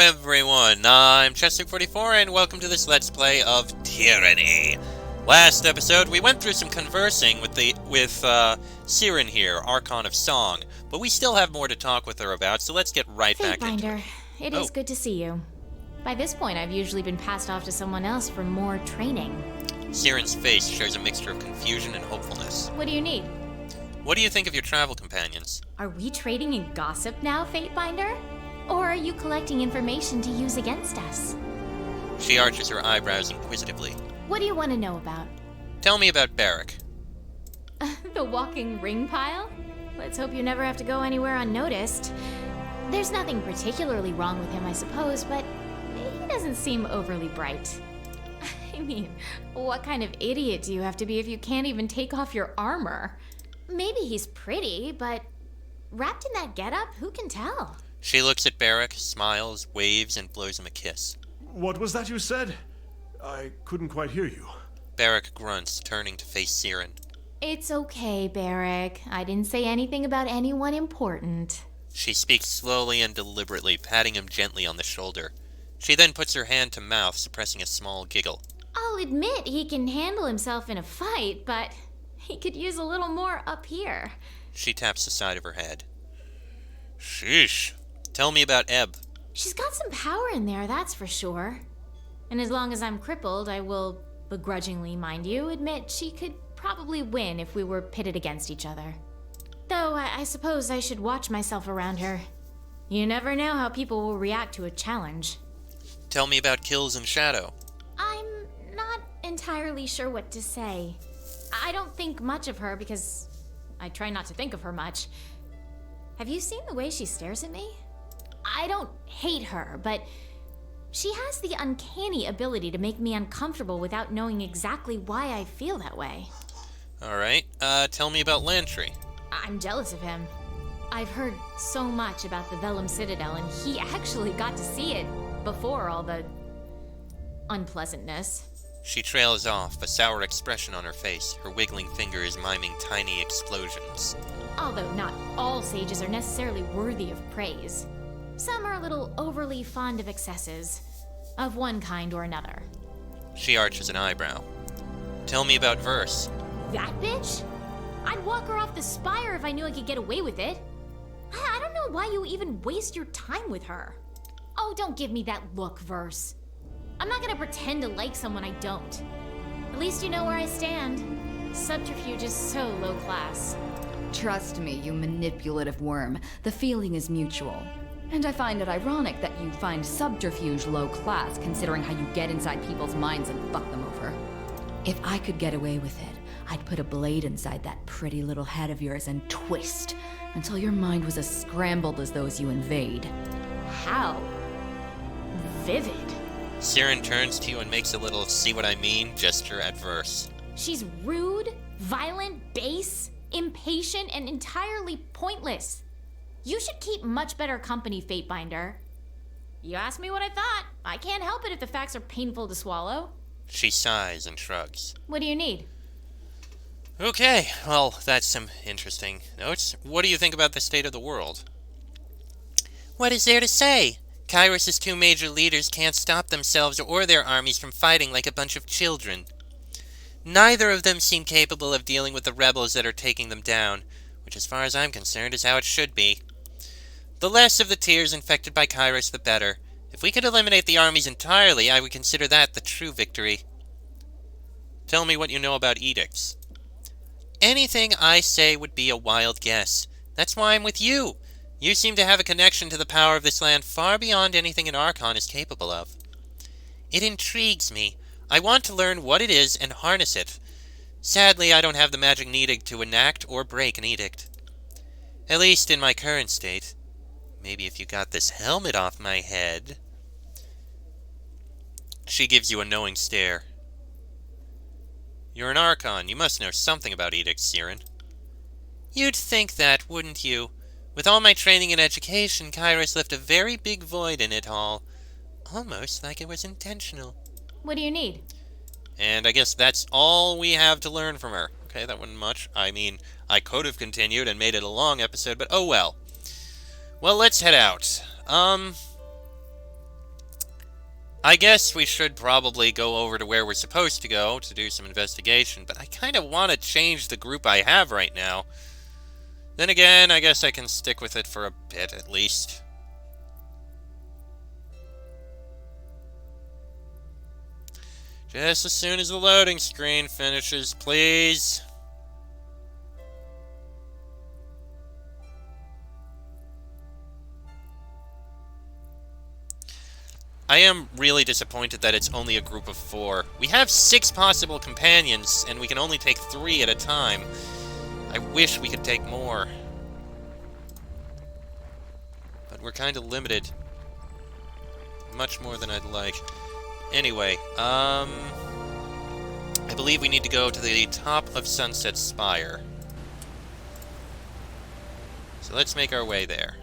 everyone, I'm Chester44 and welcome to this Let's Play of Tyranny. Last episode, we went through some conversing with Siren here, Archon of Song, but we still have more to talk with her about, so let's get right back into it. It is good to see you. By this point, I've usually been passed off to someone else for more training. Siren's face shows a mixture of confusion and hopefulness. What do you need? What do you think of your travel companions? Are we trading in gossip now, Fatebinder? Or are you collecting information to use against us? She arches her eyebrows inquisitively. What do you want to know about? Tell me about Barrack. The walking ring pile? Let's hope you never have to go anywhere unnoticed. There's nothing particularly wrong with him, I suppose, but he doesn't seem overly bright. I mean, what kind of idiot do you have to be if you can't even take off your armor? Maybe he's pretty, but wrapped in that getup, who can tell? She looks at Barrack, smiles, waves, and blows him a kiss. What was that you said? I couldn't quite hear you. Barrack grunts, turning to face Siren. It's okay, Barrack. I didn't say anything about anyone important. She speaks slowly and deliberately, patting him gently on the shoulder. She then puts her hand to mouth, suppressing a small giggle. I'll admit he can handle himself in a fight, but he could use a little more up here. She taps the side of her head. Sheesh. Tell me about Ebb. She's got some power in there, that's for sure. And as long as I'm crippled, I will, begrudgingly mind you, admit she could probably win if we were pitted against each other. Though I suppose I should watch myself around her. You never know how people will react to a challenge. Tell me about Kills and Shadow. I'm not entirely sure what to say. I don't think much of her because I try not to think of her much. Have you seen the way she stares at me? I don't hate her, but she has the uncanny ability to make me uncomfortable without knowing exactly why I feel that way. Alright, tell me about Lantry. I'm jealous of him. I've heard so much about the Vellum Citadel, and he actually got to see it before all the unpleasantness. She trails off, a sour expression on her face, her wiggling fingers miming tiny explosions. Although not all sages are necessarily worthy of praise. Some are a little overly fond of excesses, of one kind or another. She arches an eyebrow. Tell me about Verse. That bitch? I'd walk her off the spire if I knew I could get away with it. I don't know why you even waste your time with her. Oh, don't give me that look, Verse. I'm not gonna pretend to like someone I don't. At least you know where I stand. Subterfuge is so low class. Trust me, you manipulative worm. The feeling is mutual. And I find it ironic that you find subterfuge low class, considering how you get inside people's minds and fuck them over. If I could get away with it, I'd put a blade inside that pretty little head of yours and twist until your mind was as scrambled as those you invade. How vivid. Siren turns to you and makes a little see what I mean gesture at Verse. She's rude, violent, base, impatient, and entirely pointless. You should keep much better company, Fatebinder. You asked me what I thought. I can't help it if the facts are painful to swallow. She sighs and shrugs. What do you need? Okay, well, that's some interesting notes. What do you think about the state of the world? What is there to say? Kairos' two major leaders can't stop themselves or their armies from fighting like a bunch of children. Neither of them seem capable of dealing with the rebels that are taking them down, which as far as I'm concerned is how it should be. The less of the tiers infected by Kairos, the better. If we could eliminate the armies entirely, I would consider that the true victory. Tell me what you know about edicts. Anything I say would be a wild guess. That's why I'm with you. You seem to have a connection to the power of this land far beyond anything an Archon is capable of. It intrigues me. I want to learn what it is and harness it. Sadly, I don't have the magic needed to enact or break an edict. At least in my current state. Maybe if you got this helmet off my head. She gives you a knowing stare. You're an Archon. You must know something about edicts, Siren. You'd think that, wouldn't you? With all my training and education, Kairos left a very big void in it all. Almost like it was intentional. What do you need? And I guess that's all we have to learn from her. Okay, that wasn't much. I mean, I could have continued and made it a long episode, but oh well. Well, let's head out. I guess we should probably go over to where we're supposed to go to do some investigation, but I kind of want to change the group I have right now. Then again, I guess I can stick with it for a bit at least. Just as soon as the loading screen finishes, please. I am really disappointed that it's only a group of 4. We have 6 possible companions, and we can only take 3 at a time. I wish we could take more. But we're kind of limited. Much more than I'd like. Anyway, I believe we need to go to the top of Sunset Spire. So let's make our way there.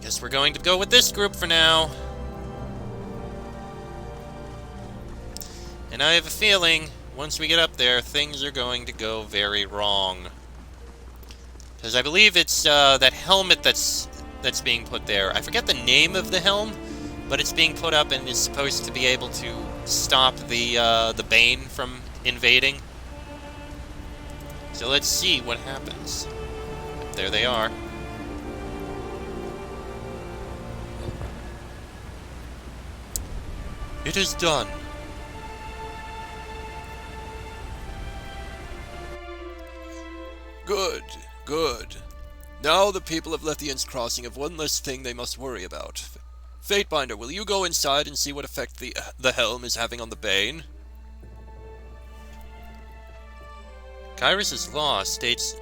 Guess we're going to go with this group for now. And I have a feeling, once we get up there, things are going to go very wrong. Because I believe it's that helmet that's being put there. I forget the name of the helm, but it's being put up and is supposed to be able to stop the Bane from invading. So let's see what happens. There they are. It is done. Good, good. Now the people of Lethian's Crossing have one less thing they must worry about. Fatebinder, will you go inside and see what effect the helm is having on the Bane? Kyrus's law states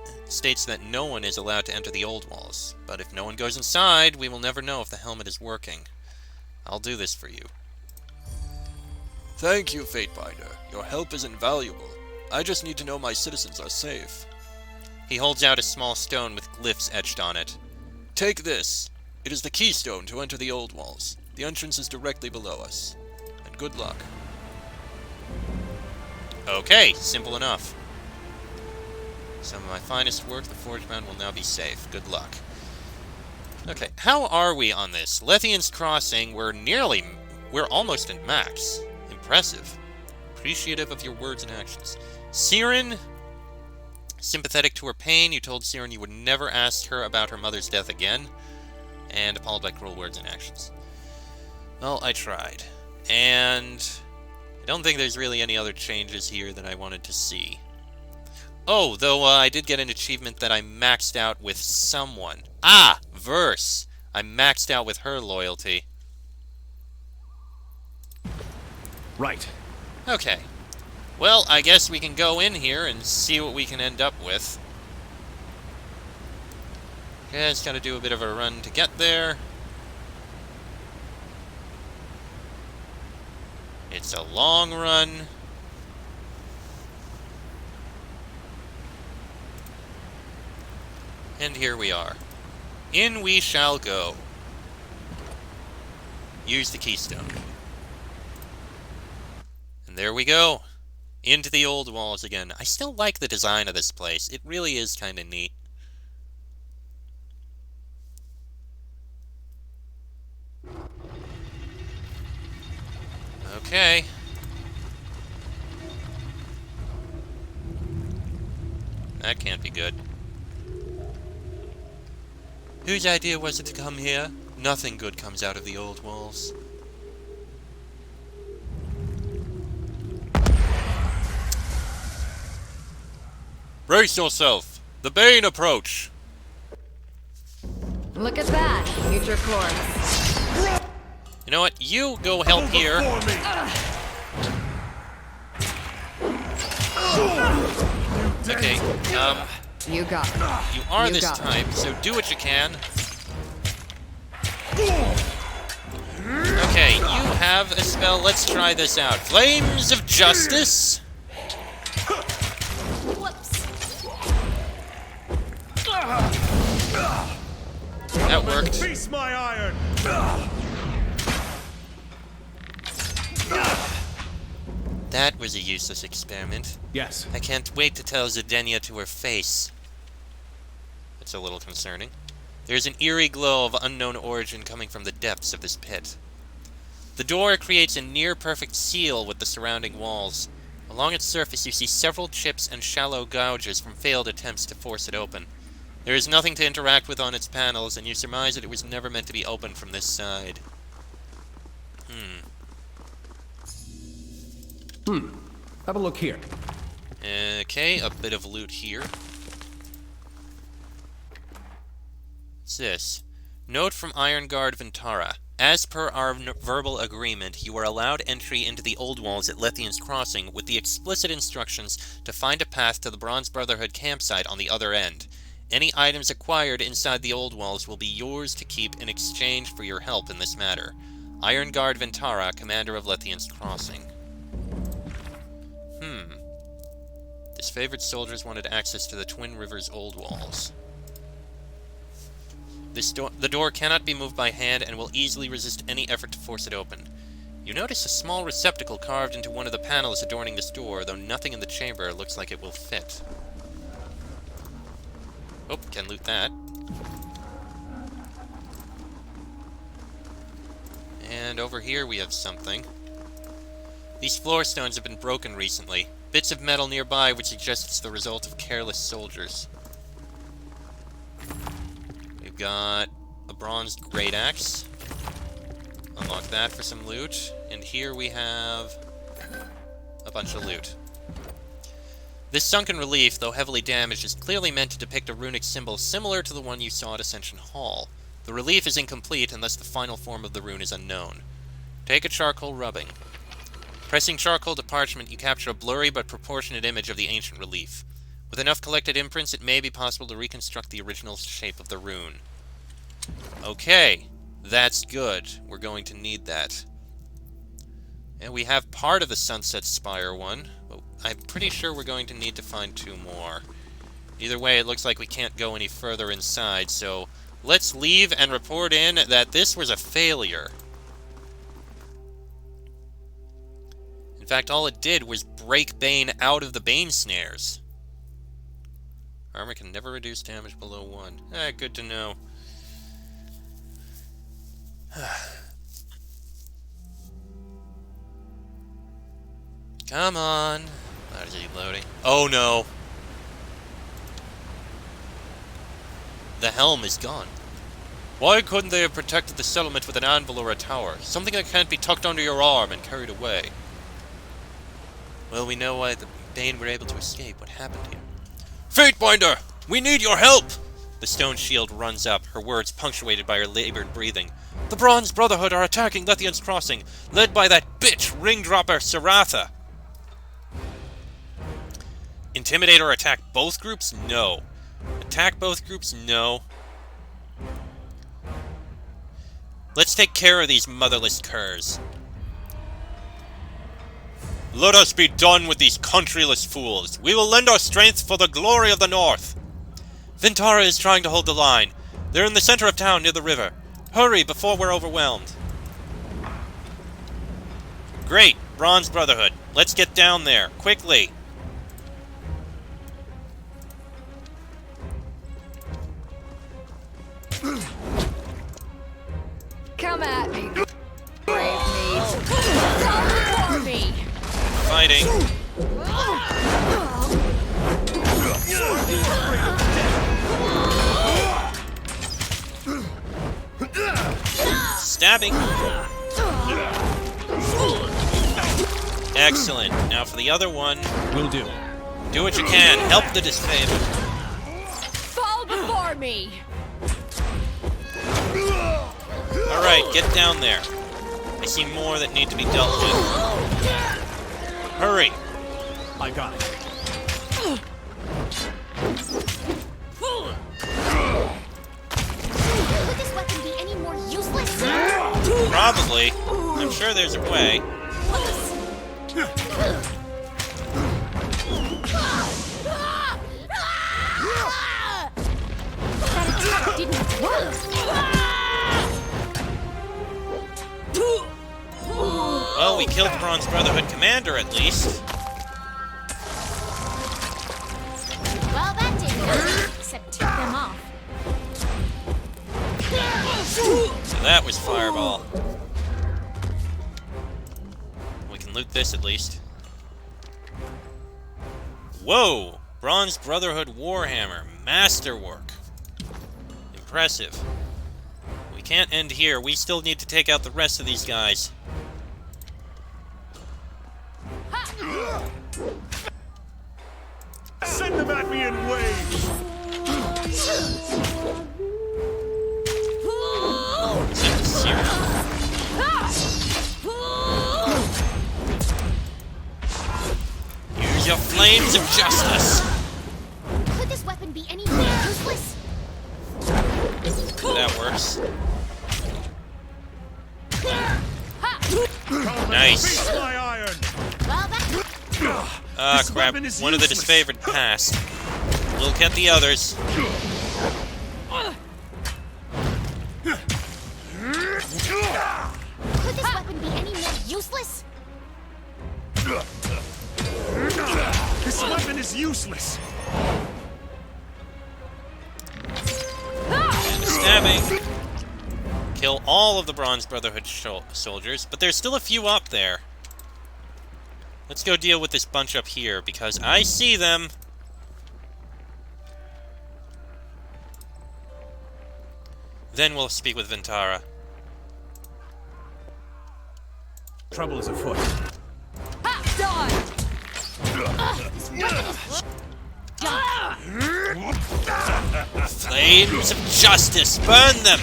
that no one is allowed to enter the old walls, but if no one goes inside, we will never know if the helmet is working. I'll do this for you. Thank you, Fatebinder. Your help is invaluable. I just need to know my citizens are safe. He holds out a small stone with glyphs etched on it. Take this. It is the keystone to enter the old walls. The entrance is directly below us. And good luck. Okay, simple enough. Some of my finest work, the Forgebound will now be safe. Good luck. Okay, how are we on this? Lethian's Crossing, we're almost at max. Impressive. Appreciative of your words and actions. Siren, sympathetic to her pain, you told Siren you would never ask her about her mother's death again. And appalled by cruel words and actions. Well, I tried. And I don't think there's really any other changes here that I wanted to see. Oh, though I did get an achievement that I maxed out with someone. Ah! Verse! I maxed out with her loyalty. Right. Okay. Well, I guess we can go in here and see what we can end up with. Okay, just gotta do a bit of a run to get there. It's a long run. And here we are. In we shall go. Use the keystone. And there we go. Into the old walls again. I still like the design of this place. It really is kind of neat. Okay. That can't be good. Whose idea was it to come here? Nothing good comes out of the old walls. Brace yourself! The Bane approach! Look at that, future course. You know what? You go help here. Okay, You got it. you are You this got it. time, so do what you can. Okay, you have a spell. Let's try this out. Flames of Justice. That worked. Feast my iron! That was a useless experiment. Yes. I can't wait to tell Zedenia to her face. It's a little concerning. There's an eerie glow of unknown origin coming from the depths of this pit. The door creates a near-perfect seal with the surrounding walls. Along its surface you see several chips and shallow gouges from failed attempts to force it open. There is nothing to interact with on its panels, and you surmise that it was never meant to be opened from this side. Have a look here. Okay, a bit of loot here. What's this? Note from Iron Guard Ventara. As per our verbal agreement, you are allowed entry into the Old Walls at Lethian's Crossing with the explicit instructions to find a path to the Bronze Brotherhood campsite on the other end. Any items acquired inside the Old Walls will be yours to keep in exchange for your help in this matter. Iron Guard Ventara, Commander of Lethian's Crossing. Disfavored soldiers wanted access to the Twin Rivers Old Walls. The door cannot be moved by hand and will easily resist any effort to force it open. You notice a small receptacle carved into one of the panels adorning this door, though nothing in the chamber looks like it will fit. Oh, can loot that. And over here we have something. These floor stones have been broken recently. Bits of metal nearby would suggest it's the result of careless soldiers. We've got a bronzed great axe. Unlock that for some loot. And here we have a bunch of loot. This sunken relief, though heavily damaged, is clearly meant to depict a runic symbol similar to the one you saw at Ascension Hall. The relief is incomplete unless the final form of the rune is unknown. Take a charcoal rubbing. Pressing charcoal to parchment, you capture a blurry but proportionate image of the ancient relief. With enough collected imprints, it may be possible to reconstruct the original shape of the rune. Okay, that's good. We're going to need that. And we have part of the Sunset Spire one, but I'm pretty sure we're going to need to find 2 more. Either way, it looks like we can't go any further inside, so let's leave and report in that this was a failure. In fact, all it did was break Bane out of the Bane snares. Armor can never reduce damage below 1. Good to know. Come on. Why is he loading? Oh no. The helm is gone. Why couldn't they have protected the settlement with an anvil or a tower? Something that can't be tucked under your arm and carried away. Well, we know why the Bane were able to escape. What happened here? Fatebinder! We need your help! The stone shield runs up, her words punctuated by her labored breathing. The Bronze Brotherhood are attacking Lethian's Crossing, led by that bitch, ring-dropper Saratha. Intimidate or attack both groups? No. Attack both groups? No. Let's take care of these motherless curs. Let us be done with these countryless fools. We will lend our strength for the glory of the North. Ventara is trying to hold the line. They're in the center of town near the river. Hurry before we're overwhelmed. Great, Bronze Brotherhood. Let's get down there, quickly. Come at me, brave meat. Come for me. Fighting. Stabbing. Excellent. Now for the other one. Will do. Do what you can. Help the disfavored. Fall before me. Alright, get down there. I see more that need to be dealt with. Hurry. I got it. Could this weapon be any more useless? Probably. I'm sure there's a way. That attack didn't work. Well, we killed the Bronze Brotherhood commander, at least. Well, that didn't work, except tip them off. So that was Fireball. loot this at least. Whoa! Bronze Brotherhood Warhammer. Masterwork. Impressive. We can't end here. We still need to take out the rest of these guys. Send them at me in waves! Use your flames of justice. Could this weapon be any more useless? That works. Nice. My iron! Well, that... Ah, This crap. weapon is One of the useless. disfavored passed. We'll get the others. Could this weapon be any more useless? This weapon is useless! And stabbing. Kill all of the Bronze Brotherhood soldiers, but there's still a few up there. Let's go deal with this bunch up here, because I see them. Then we'll speak with Ventara. Trouble is afoot. Flames of justice! Burn them!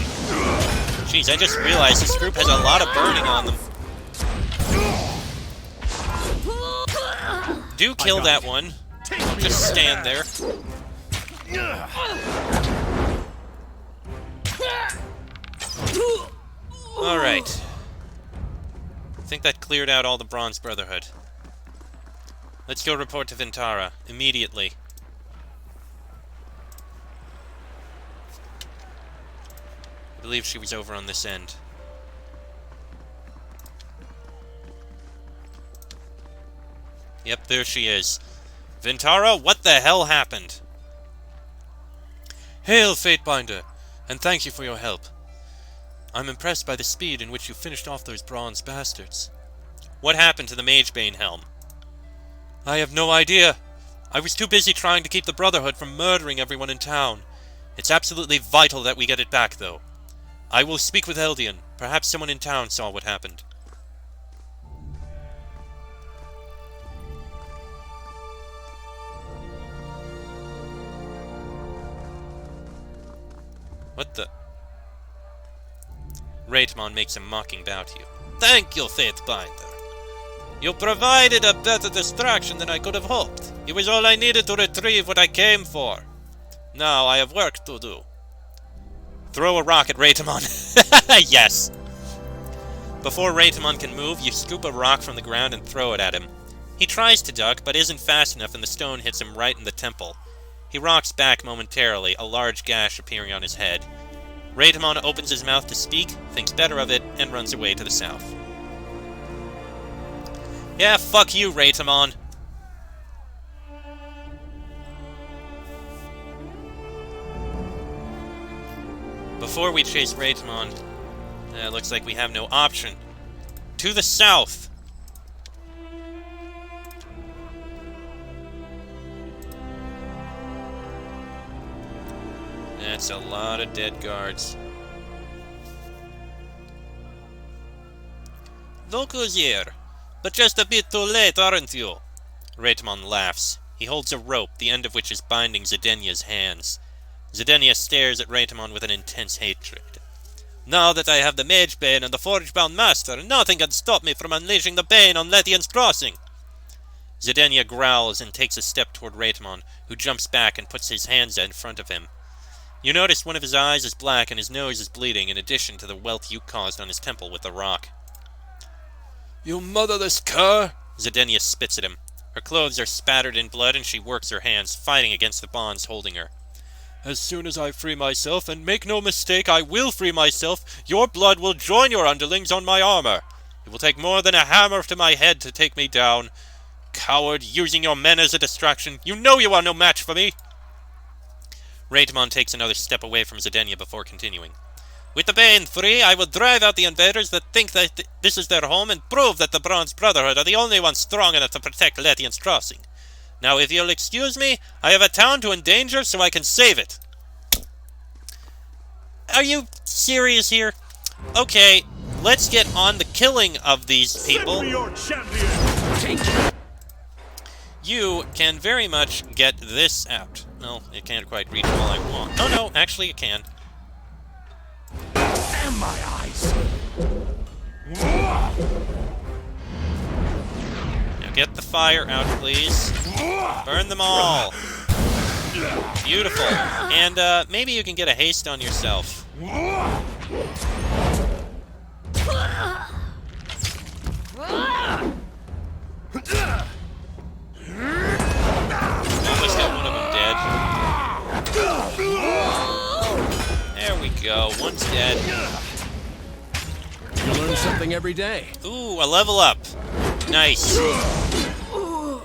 Jeez, I just realized this group has a lot of burning on them. Do kill that one. Just stand there. Alright. I think that cleared out all the Bronze Brotherhood. Let's go report to Ventara immediately. I believe she was over on this end. Yep, there she is. Ventara, what the hell happened? Hail, Fatebinder, and thank you for your help. I'm impressed by the speed in which you finished off those bronze bastards. What happened to the Magebane helm? I have no idea. I was too busy trying to keep the Brotherhood from murdering everyone in town. It's absolutely vital that we get it back, though. I will speak with Eldian. Perhaps someone in town saw what happened. What the? Raitmon makes a mocking bow to you. Thank you, Fatebinder. You provided a better distraction than I could have hoped. It was all I needed to retrieve what I came for. Now I have work to do. Throw a rock at Raitmon. Yes. Before Raitmon can move, you scoop a rock from the ground and throw it at him. He tries to duck, but isn't fast enough and the stone hits him right in the temple. He rocks back momentarily, a large gash appearing on his head. Raitmon opens his mouth to speak, thinks better of it, and runs away to the south. Yeah, fuck you, Raitmon. Before we chase Raitmon, looks like we have no option. To the south! That's a lot of dead guards. Look who's here. But just a bit too late, aren't you? Raitmon laughs. He holds a rope, the end of which is binding Zidenia's hands. Zidenia stares at Raitmon with an intense hatred. Now that I have the Magebane and the Forge-bound Master, nothing can stop me from unleashing the Bane on Lethian's Crossing. Zidenia growls and takes a step toward Raitmon, who jumps back and puts his hands in front of him. You notice one of his eyes is black and his nose is bleeding, in addition to the welt you caused on his temple with the rock. You motherless cur! Zidenia spits at him. Her clothes are spattered in blood and she works her hands, fighting against the bonds holding her. As soon as I free myself, and make no mistake, I will free myself, your blood will join your underlings on my armor. It will take more than a hammer to my head to take me down. Coward, using your men as a distraction, you know you are no match for me! Raitmon takes another step away from Zidenia before continuing. With the Bane free, I will drive out the invaders that think that this is their home and prove that the Bronze Brotherhood are the only ones strong enough to protect Lethian's Crossing. Now, if you'll excuse me, I have a town to endanger so I can save it. Are you serious here? Okay, let's get on the killing of these people. Send me your champion! You can very much get this out. No, it can't quite reach all I want. Oh no, actually it can. Damn my eyes! Now get the fire out, please. Burn them all. Beautiful. And maybe you can get a haste on yourself. Almost got one of them dead. There we go. One's dead. You learn something every day. Ooh, a level up. Nice. Are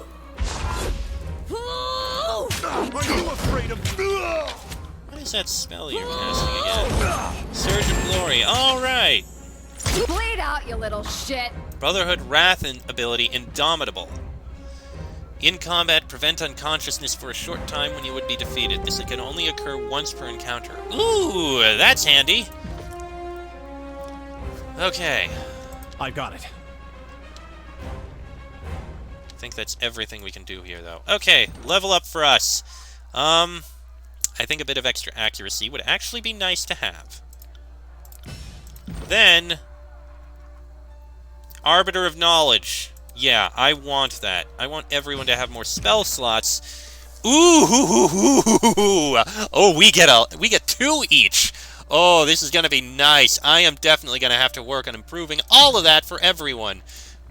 you afraid of... What is that spell you're casting again? Surge of Glory. Alright. Bleed out, you little shit! Brotherhood Wrath ability, Indomitable. In combat, prevent unconsciousness for a short time when you would be defeated. This can only occur once per encounter. Ooh, that's handy. Okay. I got it. I think that's everything we can do here, though. Okay, level up for us. I think a bit of extra accuracy would actually be nice to have. Then, Arbiter of Knowledge. Yeah, I want that. I want everyone to have more spell slots. Ooh! Oh, we get 2 each. Oh, this is gonna be nice. I am definitely gonna have to work on improving all of that for everyone.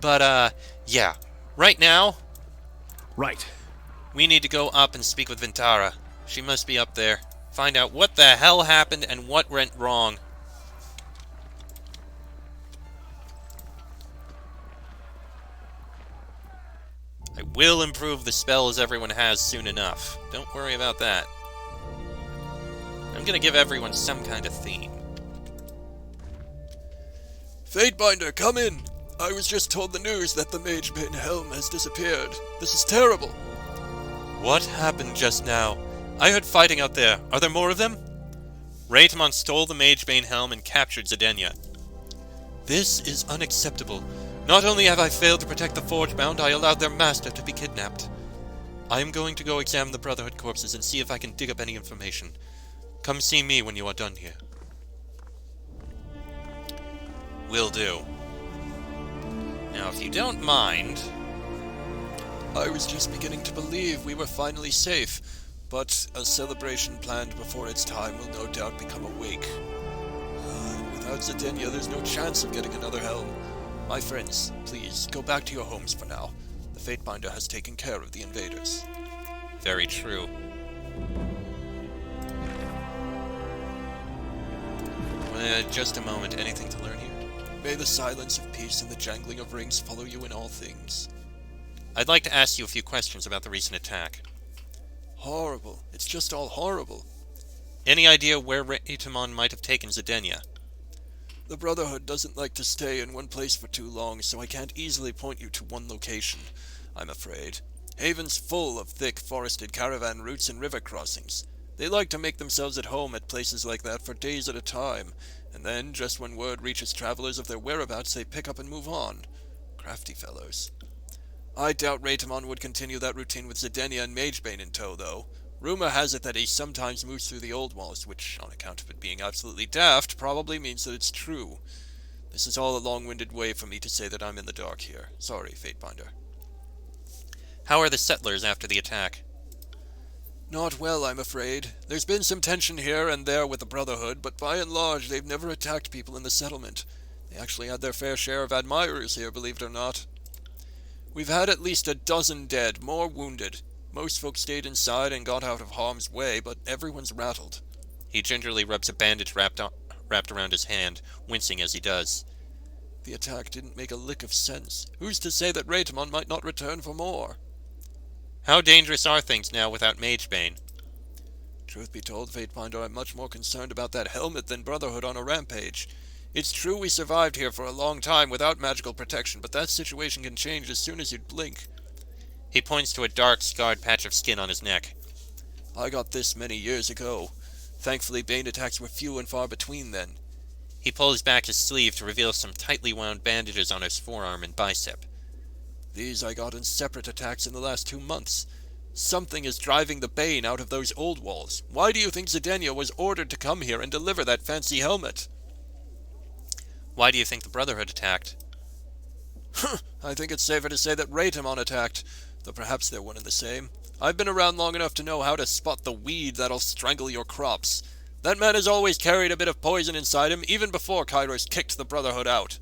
But yeah. Right now, Right. we need to go up and speak with Vintara. She must be up there. Find out what the hell happened and what went wrong. I will improve the spells everyone has soon enough. Don't worry about that. I'm gonna give everyone some kind of theme. Fatebinder, come in! I was just told the news that the Magebane helm has disappeared. This is terrible. What happened just now? I heard fighting out there. Are there more of them? Raytamon stole the Magebane helm and captured Zedenya. This is unacceptable. Not only have I failed to protect the Forgebound, I allowed their master to be kidnapped. I am going to go examine the Brotherhood corpses and see if I can dig up any information. Come see me when you are done here. Will do. Now, if you don't mind... I was just beginning to believe we were finally safe, but a celebration planned before its time will no doubt become a wake. Without Zedenya, there's no chance of getting another helm. My friends, please, go back to your homes for now. The Fatebinder has taken care of the invaders. Very true. Just a moment. Anything to learn here? May the silence of peace and the jangling of rings follow you in all things. I'd like to ask you a few questions about the recent attack. Horrible. It's just all horrible. Any idea where Raytamon might have taken Zedenya? The Brotherhood doesn't like to stay in one place for too long, so I can't easily point you to one location, I'm afraid. Haven's full of thick forested caravan routes and river crossings. They like to make themselves at home at places like that for days at a time, and then, just when word reaches travelers of their whereabouts, they pick up and move on. Crafty fellows. I doubt Raytamon would continue that routine with Zedenya and Magebane in tow, though. Rumor has it that he sometimes moves through the old walls, which, on account of it being absolutely daft, probably means that it's true. This is all a long-winded way for me to say that I'm in the dark here. Sorry, Fatebinder. How are the settlers after the attack? Not well, I'm afraid. There's been some tension here and there with the Brotherhood, but by and large, they've never attacked people in the settlement. They actually had their fair share of admirers here, believe it or not. We've had at least a dozen dead, more wounded. Most folks stayed inside and got out of harm's way, but everyone's rattled. He gingerly rubs a bandage wrapped around his hand, wincing as he does. The attack didn't make a lick of sense. Who's to say that Raytamon might not return for more? How dangerous are things now without Magebane? Truth be told, Fatefinder, I'm much more concerned about that helmet than Brotherhood on a rampage. It's true we survived here for a long time without magical protection, but that situation can change as soon as you'd blink. He points to a dark, scarred patch of skin on his neck. I got this many years ago. Thankfully, Bane attacks were few and far between then. He pulls back his sleeve to reveal some tightly wound bandages on his forearm and bicep. These I got in separate attacks in the last 2 months. Something is driving the Bane out of those old walls. Why do you think Zidania was ordered to come here and deliver that fancy helmet? Why do you think the Brotherhood attacked? I think it's safer to say that Raytamon attacked, though perhaps they're one and the same. I've been around long enough to know how to spot the weed that'll strangle your crops. That man has always carried a bit of poison inside him, even before Kairos kicked the Brotherhood out.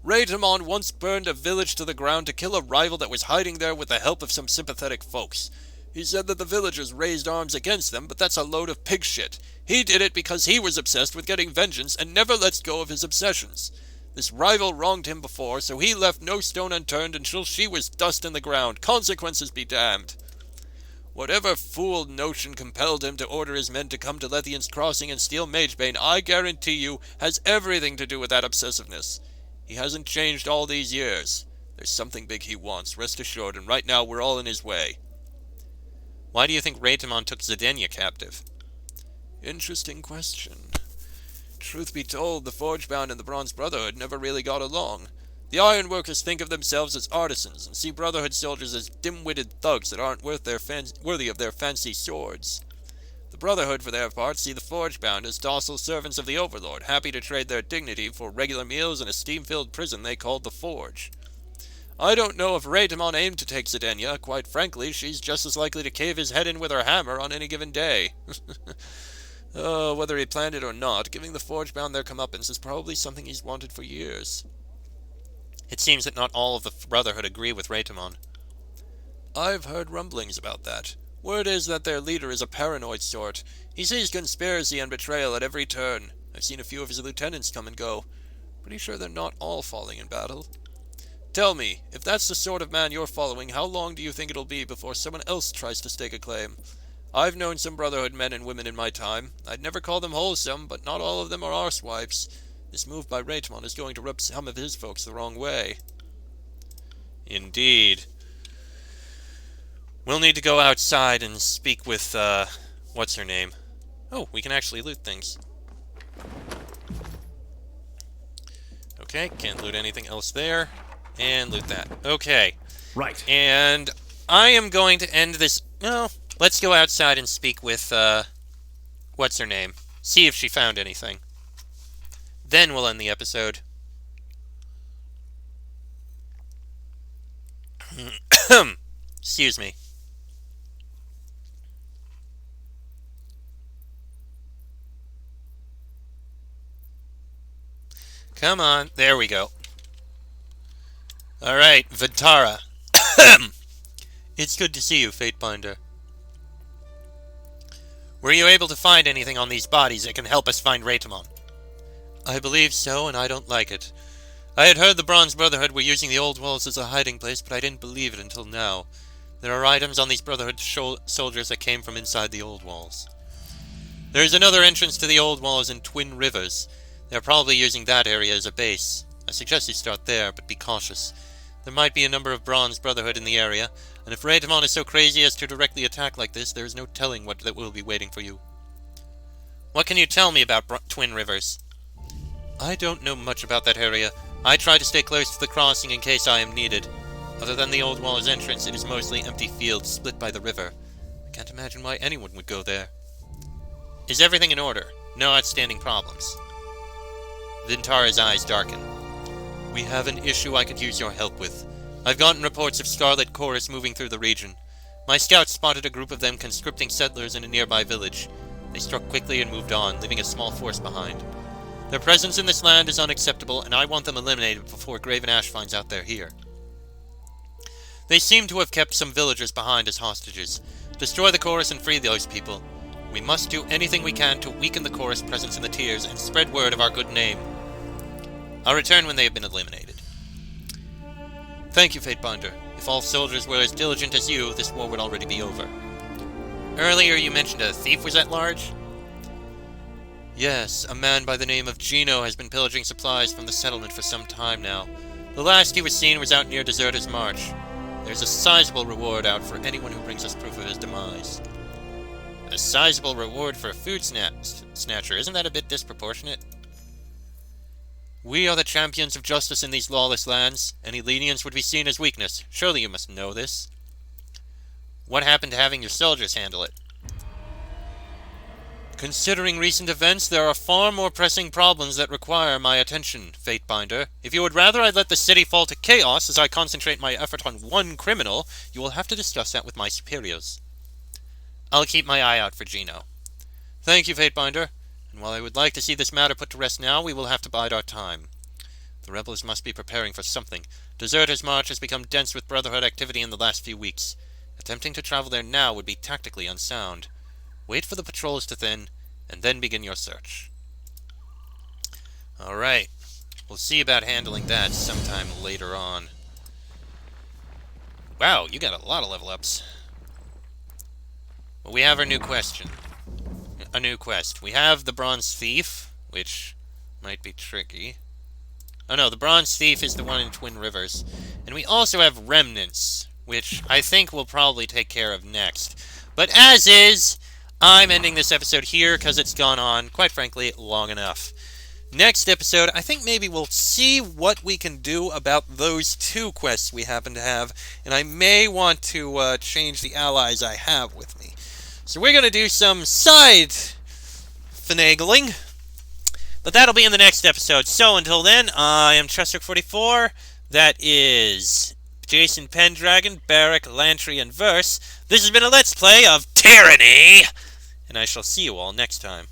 Raytamon once burned a village to the ground to kill a rival that was hiding there with the help of some sympathetic folks. He said that the villagers raised arms against them, but that's a load of pig shit. He did it because he was obsessed with getting vengeance and never lets go of his obsessions. This rival wronged him before, so he left no stone unturned until she was dust in the ground. Consequences be damned. Whatever fool notion compelled him to order his men to come to Lethian's Crossing and steal Magebane, I guarantee you, has everything to do with that obsessiveness. He hasn't changed all these years. There's something big he wants, rest assured, and right now we're all in his way. Why do you think Raytamon took Zidania captive? Interesting question. Truth be told, the Forgebound and the Bronze Brotherhood never really got along. The Ironworkers think of themselves as artisans, and see Brotherhood soldiers as dim-witted thugs that aren't worthy of their fancy swords. The Brotherhood, for their part, see the Forgebound as docile servants of the Overlord, happy to trade their dignity for regular meals and a steam-filled prison they called the Forge. I don't know if Raytamon aimed to take Zidania. Quite frankly, she's just as likely to cave his head in with her hammer on any given day. Whether he planned it or not, giving the Forgebound their comeuppance is probably something he's wanted for years. It seems that not all of the Brotherhood agree with Raytamon. I've heard rumblings about that. Word is that their leader is a paranoid sort. He sees conspiracy and betrayal at every turn. I've seen a few of his lieutenants come and go. Pretty sure they're not all falling in battle. Tell me, if that's the sort of man you're following, how long do you think it'll be before someone else tries to stake a claim? I've known some Brotherhood men and women in my time. I'd never call them wholesome, but not all of them are arsewipes. This move by Raytamon is going to rub some of his folks the wrong way. Indeed. We'll need to go outside and speak with, what's her name? Oh, we can actually loot things. Okay, can't loot anything else there. And loot that. Okay. Right. And I am going to end this... No, let's go outside and speak with, what's her name? See if she found anything. Then we'll end the episode. Excuse me. Come on. There we go. Alright, Vitara. It's good to see you, Fatebinder. Were you able to find anything on these bodies that can help us find Raytamon? I believe so, and I don't like it. I had heard the Bronze Brotherhood were using the old walls as a hiding place, but I didn't believe it until now. There are items on these Brotherhood soldiers that came from inside the old walls. There is another entrance to the old walls in Twin Rivers. They're probably using that area as a base. I suggest you start there, but be cautious. There might be a number of Bronze Brotherhood in the area, and if Raytamon is so crazy as to directly attack like this, there is no telling what that will be waiting for you. What can you tell me about Twin Rivers? I don't know much about that area. I try to stay close to the crossing in case I am needed. Other than the old wall's entrance, it is mostly empty fields split by the river. I can't imagine why anyone would go there. Is everything in order? No outstanding problems? Vintara's eyes darken. We have an issue I could use your help with. I've gotten reports of Scarlet Chorus moving through the region. My scouts spotted a group of them conscripting settlers in a nearby village. They struck quickly and moved on, leaving a small force behind. Their presence in this land is unacceptable, and I want them eliminated before Graven Ash finds out they're here. They seem to have kept some villagers behind as hostages. Destroy the chorus and free those people. We must do anything we can to weaken the chorus presence in the tiers and spread word of our good name. I'll return when they have been eliminated. Thank you, Fatebinder. If all soldiers were as diligent as you, this war would already be over. Earlier you mentioned a thief was at large? Yes, a man by the name of Gino has been pillaging supplies from the settlement for some time now. The last he was seen was out near Deserter's March. There's a sizable reward out for anyone who brings us proof of his demise. A sizable reward for a food snatcher, isn't that a bit disproportionate? We are the champions of justice in these lawless lands. Any lenience would be seen as weakness. Surely you must know this. What happened to having your soldiers handle it? Considering recent events, there are far more pressing problems that require my attention, Fatebinder. If you would rather I let the city fall to chaos as I concentrate my effort on one criminal, you will have to discuss that with my superiors. I'll keep my eye out for Gino. Thank you, Fatebinder. And while I would like to see this matter put to rest now, we will have to bide our time. The rebels must be preparing for something. Deserter's March has become dense with Brotherhood activity in the last few weeks. Attempting to travel there now would be tactically unsound. Wait for the patrols to thin, and then begin your search. Alright. We'll see about handling that sometime later on. Wow, you got a lot of level ups. Well, we have our new question. A new quest. We have the Bronze Thief, which might be tricky. Oh no, the Bronze Thief is the one in Twin Rivers. And we also have Remnants, which I think we'll probably take care of next. But as is, I'm ending this episode here because it's gone on, quite frankly, long enough. Next episode, I think maybe we'll see what we can do about those two quests we happen to have, and I may want to change the allies I have with me. So we're going to do some side finagling, but that'll be in the next episode. So until then, I am Chester44. That is Jason Pendragon, Barrack, Lantry, and Verse. This has been a Let's Play of Tyranny, and I shall see you all next time.